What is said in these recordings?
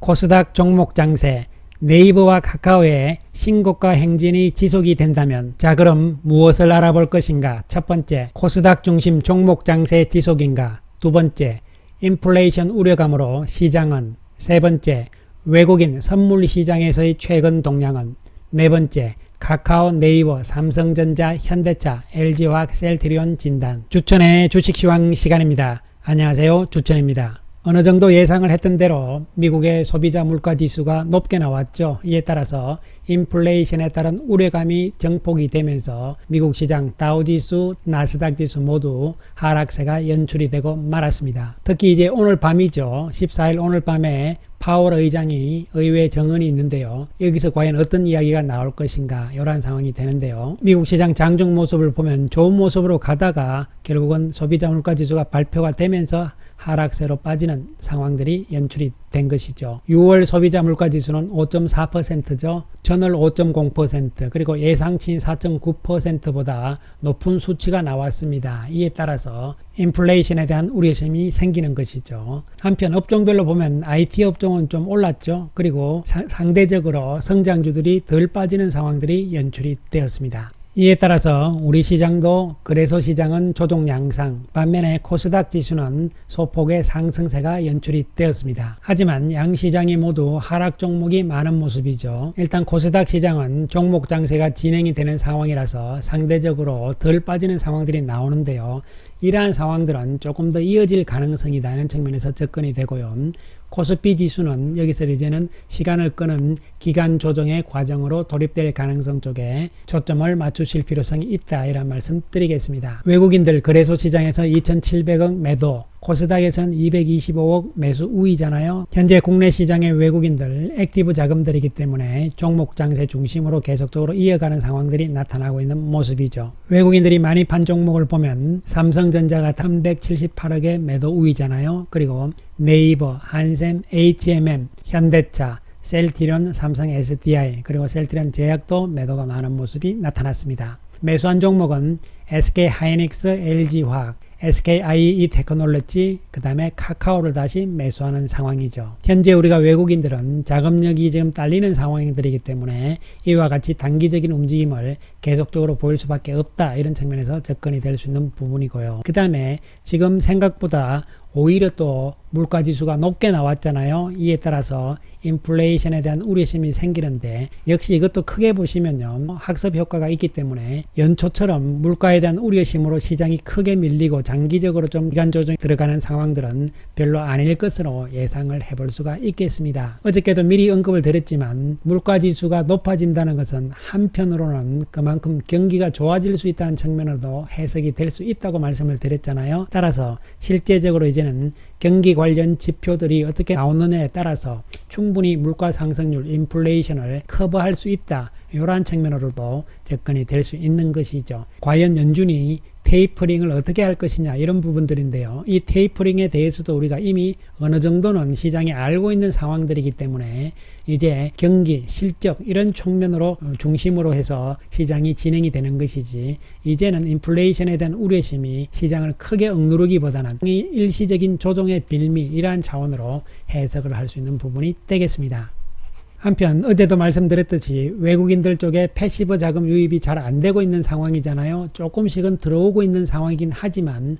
코스닥 종목 장세, 네이버와 카카오의 신고가 행진이 지속이 된다면, 자 그럼 무엇을 알아볼 것인가? 첫 번째, 코스닥 중심 종목 장세 지속인가? 두 번째, 인플레이션 우려감으로 시장은? 세 번째, 외국인 선물 시장에서의 최근 동향은? 네 번째, 카카오, 네이버, 삼성전자, 현대차, LG화학, 셀트리온 진단. 주천의 주식시황 시간입니다. 안녕하세요, 주천입니다. 어느 정도 예상을 했던 대로 미국의 소비자 물가지수가 높게 나왔죠. 이에 따라서 인플레이션에 따른 우려감이 정폭이 되면서 미국 시장 다우지수, 나스닥지수 모두 하락세가 연출이 되고 말았습니다. 특히 이제 오늘 밤이죠. 14일 오늘 밤에 파월 의장이 의회 정언이 있는데요. 여기서 과연 어떤 이야기가 나올 것인가, 이러한 상황이 되는데요. 미국 시장 장중 모습을 보면 좋은 모습으로 가다가 결국은 소비자 물가지수가 발표가 되면서 하락세로 빠지는 상황들이 연출이 된 것이죠. 6월 소비자 물가지수는 5.4%죠. 전월 5.0%, 그리고 예상치인 4.9%보다 높은 수치가 나왔습니다. 이에 따라서 인플레이션에 대한 우려심이 생기는 것이죠. 한편 업종별로 보면 IT 업종은 좀 올랐죠. 그리고 상대적으로 성장주들이 덜 빠지는 상황들이 연출이 되었습니다. 이에 따라서 우리 시장도 거래소 시장은 조정 양상, 반면에 코스닥 지수는 소폭의 상승세가 연출이 되었습니다. 하지만 양 시장이 모두 하락 종목이 많은 모습이죠. 일단 코스닥 시장은 종목 장세가 진행이 되는 상황이라서 상대적으로 덜 빠지는 상황들이 나오는데요. 이러한 상황들은 조금 더 이어질 가능성이 있다는 측면에서 접근이 되고요. 코스피 지수는 여기서 이제는 시간을 끄는 기간 조정의 과정으로 돌입될 가능성 쪽에 초점을 맞추실 필요성이 있다, 이런 말씀 드리겠습니다. 외국인들 거래소 시장에서 2,700억 매도, 코스닥에선 225억 매수 우위잖아요. 현재 국내 시장의 외국인들 액티브 자금들이기 때문에 종목 장세 중심으로 계속적으로 이어가는 상황들이 나타나고 있는 모습이죠. 외국인들이 많이 판 종목을 보면 삼성전자가 378억의 매도 우위잖아요. 그리고 네이버, 한샘, HMM, 현대차, 셀트리온, 삼성 SDI, 그리고 셀트리온 제약도 매도가 많은 모습이 나타났습니다. 매수한 종목은 SK하이닉스, LG화학, SKIE 테크놀로지, 그 다음에 카카오를 다시 매수하는 상황이죠. 현재 우리가 외국인들은 자금력이 지금 딸리는 상황들이기 때문에 이와 같이 단기적인 움직임을 계속적으로 보일 수밖에 없다, 이런 측면에서 접근이 될 수 있는 부분이고요. 그 다음에 지금 생각보다 오히려 또 물가지수가 높게 나왔잖아요. 이에 따라서 인플레이션에 대한 우려심이 생기는데, 역시 이것도 크게 보시면요, 학습 효과가 있기 때문에 연초처럼 물가에 대한 우려심으로 시장이 크게 밀리고 장기적으로 좀 기간 조정이 들어가는 상황들은 별로 아닐 것으로 예상을 해볼 수가 있겠습니다. 어저께도 미리 언급을 드렸지만 물가지수가 높아진다는 것은 한편으로는 그만큼 경기가 좋아질 수 있다는 측면으로도 해석이 될 수 있다고 말씀을 드렸잖아요. 따라서 실제적으로 이제는 경기 관련 지표들이 어떻게 나오느냐에 따라서 충분히 물가 상승률, 인플레이션을 커버할 수 있다, 이러한 측면으로도 접근이 될 수 있는 것이죠. 과연 연준이 테이퍼링을 어떻게 할 것이냐, 이런 부분들인데요. 이 테이퍼링에 대해서도 우리가 이미 어느 정도는 시장이 알고 있는 상황들이기 때문에 이제 경기, 실적 이런 측면으로 중심으로 해서 시장이 진행이 되는 것이지, 이제는 인플레이션에 대한 우려심이 시장을 크게 억누르기보다는 일시적인 조정의 빌미, 이러한 차원으로 해석을 할 수 있는 부분이 되겠습니다. 한편 어제도 말씀드렸듯이 외국인들 쪽에 패시브 자금 유입이 잘 안 되고 있는 상황이잖아요. 조금씩은 들어오고 있는 상황이긴 하지만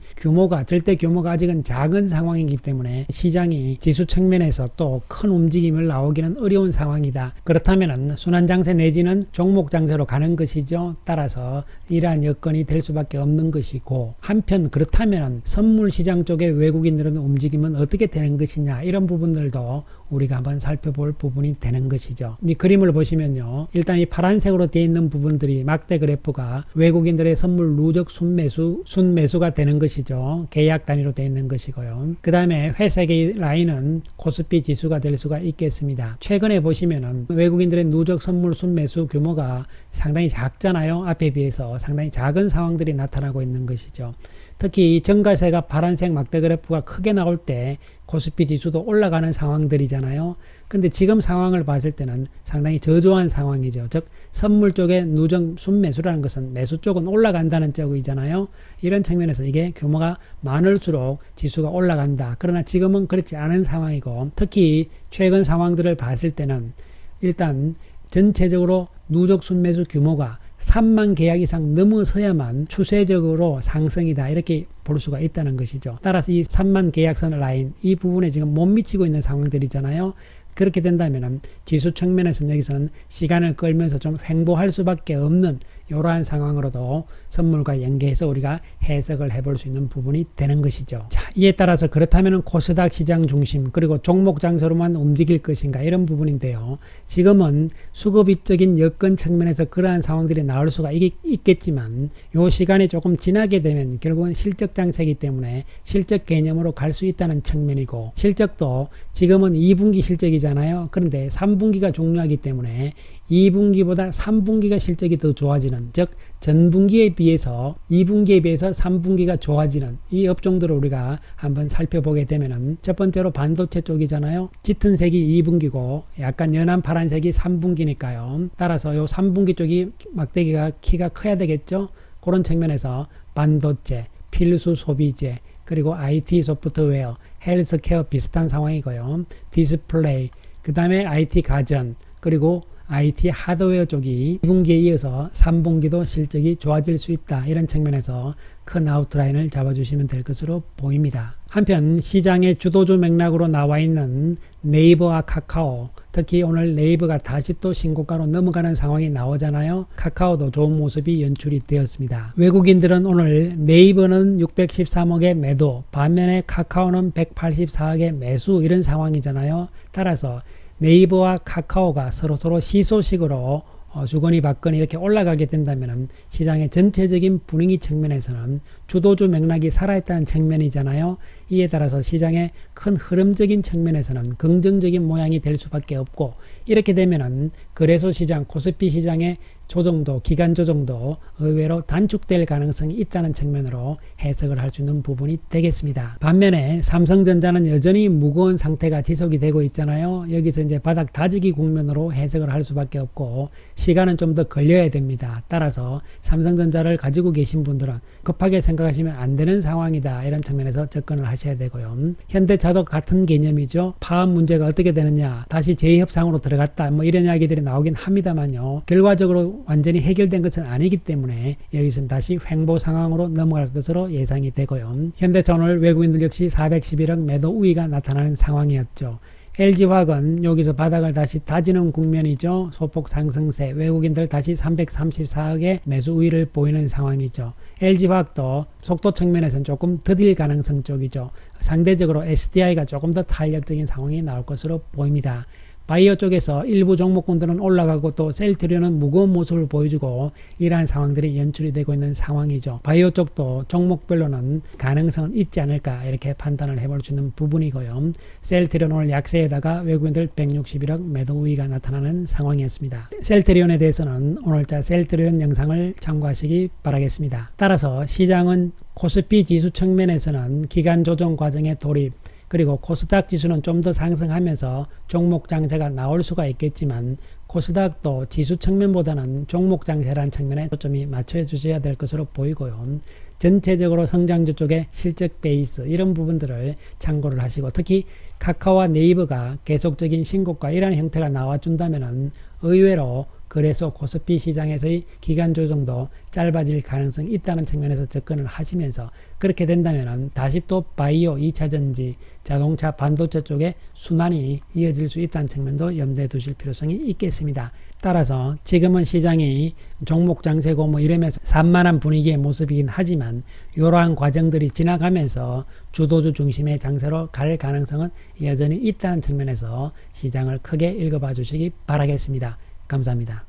절대 규모가 아직은 작은 상황이기 때문에 시장이 지수 측면에서 또 큰 움직임을 나오기는 어려운 상황이다. 그렇다면 순환장세 내지는 종목장세로 가는 것이죠. 따라서 이러한 여건이 될 수밖에 없는 것이고, 한편 그렇다면 선물시장 쪽의 외국인들은 움직임은 어떻게 되는 것이냐, 이런 부분들도 우리가 한번 살펴볼 부분이 되는 것이죠. 이 그림을 보시면요, 일단 이 파란색으로 되어 있는 부분들이 막대 그래프가 외국인들의 선물 누적 순매수가 되는 것이죠. 계약 단위로 되어 있는 것이고요. 그 다음에 회색의 라인은 코스피 지수가 될 수가 있겠습니다. 최근에 보시면은 외국인들의 누적 선물 순매수 규모가 상당히 작잖아요. 앞에 비해서 상당히 작은 상황들이 나타나고 있는 것이죠. 특히 정가세가 파란색 막대 그래프가 크게 나올 때 코스피 지수도 올라가는 상황들이잖아요. 근데 지금 상황을 봤을 때는 상당히 저조한 상황이죠. 즉 선물 쪽의 누적 순매수라는 것은 매수 쪽은 올라간다는 쪽이잖아요. 이런 측면에서 이게 규모가 많을수록 지수가 올라간다. 그러나 지금은 그렇지 않은 상황이고, 특히 최근 상황들을 봤을 때는 일단 전체적으로 누적 순매수 규모가 3만 계약 이상 넘어서야만 추세적으로 상승이다, 이렇게 볼 수가 있다는 것이죠. 따라서 이 3만 계약선 라인, 이 부분에 지금 못 미치고 있는 상황들이잖아요. 그렇게 된다면 지수 측면에서는 여기서는 시간을 끌면서 좀 횡보할 수밖에 없는 이러한 상황으로도 선물과 연계해서 우리가 해석을 해볼 수 있는 부분이 되는 것이죠. 자, 이에 따라서 그렇다면 코스닥 시장 중심 그리고 종목 장세로만 움직일 것인가, 이런 부분인데요. 지금은 수급적인 여건 측면에서 그러한 상황들이 나올 수가 있겠지만 이 시간이 조금 지나게 되면 결국은 실적 장세이기 때문에 실적 개념으로 갈 수 있다는 측면이고, 실적도 지금은 2분기 실적이잖아요. 그런데 3분기가 중요하기 때문에 2분기보다 3분기가 실적이 더 좋아지는, 즉 전분기에 비해서 2분기에 비해서 3분기가 좋아지는 이 업종들을 우리가 한번 살펴보게 되면은, 첫 번째로 반도체 쪽이잖아요. 짙은 색이 2분기고 약간 연한 파란색이 3분기니까요. 따라서 요 3분기 쪽이 막대기가 키가 커야 되겠죠. 그런 측면에서 반도체, 필수 소비재, 그리고 IT 소프트웨어, 헬스케어 비슷한 상황이고요. 디스플레이, 그 다음에 IT 가전, 그리고 IT 하드웨어 쪽이 2분기에 이어서 3분기도 실적이 좋아질 수 있다, 이런 측면에서 큰 아웃라인을 잡아주시면 될 것으로 보입니다. 한편 시장의 주도주 맥락으로 나와 있는 네이버와 카카오, 특히 오늘 네이버가 다시 또 신고가로 넘어가는 상황이 나오잖아요. 카카오도 좋은 모습이 연출이 되었습니다. 외국인들은 오늘 네이버는 613억의 매도, 반면에 카카오는 184억의 매수, 이런 상황이잖아요. 따라서 네이버와 카카오가 서로 시소식으로 주거니 받거니 이렇게 올라가게 된다면 시장의 전체적인 분위기 측면에서는 주도주 맥락이 살아있다는 측면이잖아요. 이에 따라서 시장의 큰 흐름적인 측면에서는 긍정적인 모양이 될 수밖에 없고, 이렇게 되면은 거래소 시장, 코스피 시장의 조정도, 기간 조정도 의외로 단축될 가능성이 있다는 측면으로 해석을 할 수 있는 부분이 되겠습니다. 반면에 삼성전자는 여전히 무거운 상태가 지속이 되고 있잖아요. 여기서 이제 바닥 다지기 국면으로 해석을 할 수밖에 없고, 시간은 좀 더 걸려야 됩니다. 따라서 삼성전자를 가지고 계신 분들은 급하게 생각하시면 안 되는 상황이다, 이런 측면에서 접근을 하셔야 되고요. 현대차도 같은 개념이죠. 파업 문제가 어떻게 되느냐, 다시 재협상으로 들어갔다, 뭐 이런 이야기들이 나오긴 합니다만요. 결과적으로 완전히 해결된 것은 아니기 때문에 여기서는 다시 횡보 상황으로 넘어갈 것으로 예상이 되고요. 현대차 오늘 외국인들 역시 411억 매도 우위가 나타나는 상황이었죠. LG화학은 여기서 바닥을 다시 다지는 국면이죠. 소폭 상승세, 외국인들 다시 334억의 매수 우위를 보이는 상황이죠. LG화학도 속도 측면에서는 조금 더딜 가능성 쪽이죠. 상대적으로 SDI가 조금 더 탄력적인 상황이 나올 것으로 보입니다. 바이오 쪽에서 일부 종목군들은 올라가고 또 셀트리온은 무거운 모습을 보여주고, 이러한 상황들이 연출이 되고 있는 상황이죠. 바이오 쪽도 종목별로는 가능성은 있지 않을까, 이렇게 판단을 해볼 수 있는 부분이고요. 셀트리온 오늘 약세에다가 외국인들 161억 매도 우위가 나타나는 상황이었습니다. 셀트리온에 대해서는 오늘자 셀트리온 영상을 참고하시기 바라겠습니다. 따라서 시장은 코스피 지수 측면에서는 기간 조정 과정의 돌입, 그리고 코스닥 지수는 좀 더 상승하면서 종목 장세가 나올 수가 있겠지만, 코스닥도 지수 측면보다는 종목 장세라는 측면에 초점이 맞춰 주셔야 될 것으로 보이고요. 전체적으로 성장주 쪽의 실적 베이스, 이런 부분들을 참고를 하시고, 특히 카카오와 네이버가 계속적인 신고가 이런 형태가 나와준다면 의외로 거래소 코스피 시장에서의 기간 조정도 짧아질 가능성이 있다는 측면에서 접근을 하시면서, 그렇게 된다면 다시 또 바이오, 2차전지, 자동차, 반도체 쪽에 순환이 이어질 수 있다는 측면도 염두에 두실 필요성이 있겠습니다. 따라서 지금은 시장이 종목 장세고 뭐 이러면서 산만한 분위기의 모습이긴 하지만, 이러한 과정들이 지나가면서 주도주 중심의 장세로 갈 가능성은 여전히 있다는 측면에서 시장을 크게 읽어봐 주시기 바라겠습니다. 감사합니다.